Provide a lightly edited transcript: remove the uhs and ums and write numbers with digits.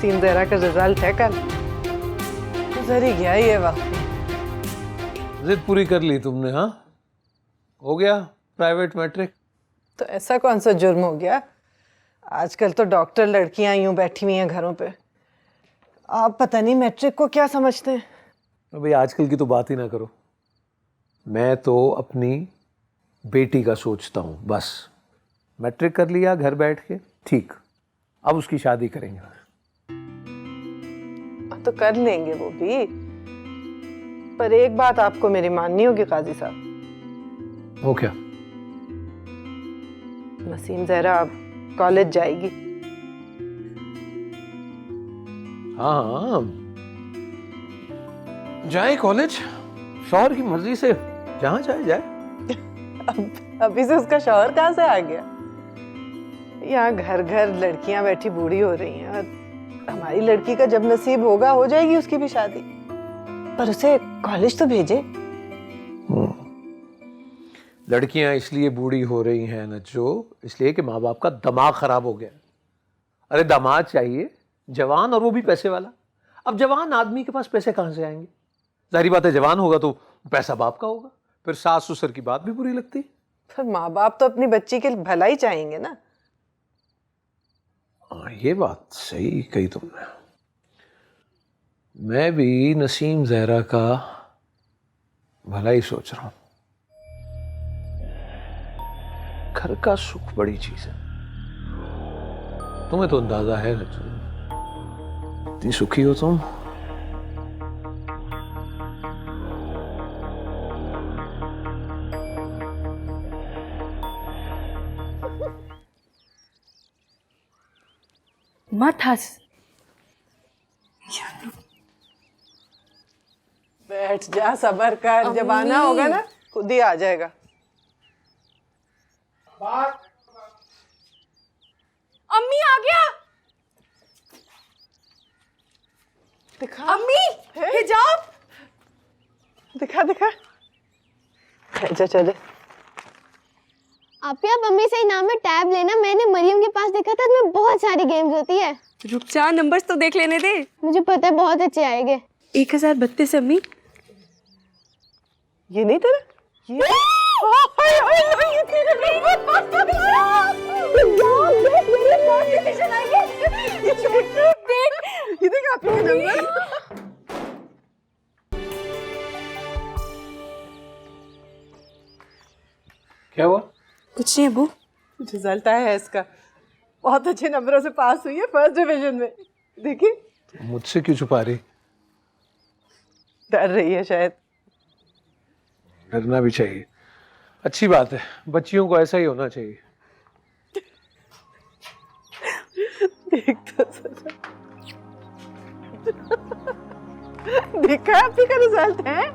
नसीम जहरा का रिजल्ट है कल। गुजर ही गया ये वक्त। जिद पूरी कर ली तुमने? हाँ, हो गया प्राइवेट मैट्रिक। तो ऐसा कौन सा जुर्म हो गया? आजकल तो डॉक्टर लड़कियां यूं बैठी हुई हैं घरों पे। आप पता नहीं मैट्रिक को क्या समझते हैं। भाई आजकल की तो बात ही ना करो। मैं तो अपनी बेटी का सोचता हूँ बस। मैट्रिक कर लिया घर बैठ के, ठीक, अब उसकी शादी करेंगे। तो कर लेंगे वो भी, पर एक बात आपको मेरी माननी होगी काजी साहब। वो क्या? नसीम जहरा अब कॉलेज जाएगी। हाँ हाँ, जाए कॉलेज, शौहर की मर्जी से जहां जाए जाए। अभी से उसका शौहर कहाँ से आ गया? यहाँ घर घर लड़कियां बैठी बूढ़ी हो रही हैं, और हमारी लड़की का जब नसीब होगा हो जाएगी उसकी भी शादी। पर उसे कॉलेज तो भेजे। लड़कियां इसलिए बूढ़ी हो रही हैं नज्जो, इसलिए कि माँ बाप का दिमाग खराब हो गया। अरे दामाद चाहिए जवान, और वो भी पैसे वाला। अब जवान आदमी के पास पैसे कहां से आएंगे? जाहिर बात है जवान होगा तो पैसा बाप का होगा, फिर सास ससुर की बात भी बुरी लगती। फिर माँ बाप तो अपनी बच्ची के भला ही चाहेंगे ना। ये बात सही कही तुमने। मैं भी नसीम जहरा का भला ही सोच रहा हूं। घर का सुख बड़ी चीज है। तुम्हें तो अंदाजा है नज्जो, इतनी सुखी हो तुम। मत हंस। बैठ जा, सबर कर, जब आना होगा ना खुद ही आ जाएगा। अम्मी आ गया। दिखा अम्मी हिजाब। दिखा दिखा। चल चले। आप मम्मी से इनाम में टैब लेना। मैंने मरियम के पास देखा था, इसमें बहुत सारी गेम्स होती है। रुक जा, नंबर्स तो देख लेने दे। मुझे पता है बहुत अच्छे आएंगे। 1032 अम्मी। ये नहीं तेरा? ये देख आपके नंबर। क्या हुआ? कुछ नहीं अबू। रिजल्ट आया है इसका, बहुत अच्छे नंबरों से पास हुई है फर्स्ट डिवीजन में। देखिए। मुझसे क्यों छुपा रही? डर रही है शायद। डरना भी चाहिए, अच्छी बात है, बच्चियों को ऐसा ही होना चाहिए। देख तो सजा। देखा आपका रिजल्ट है।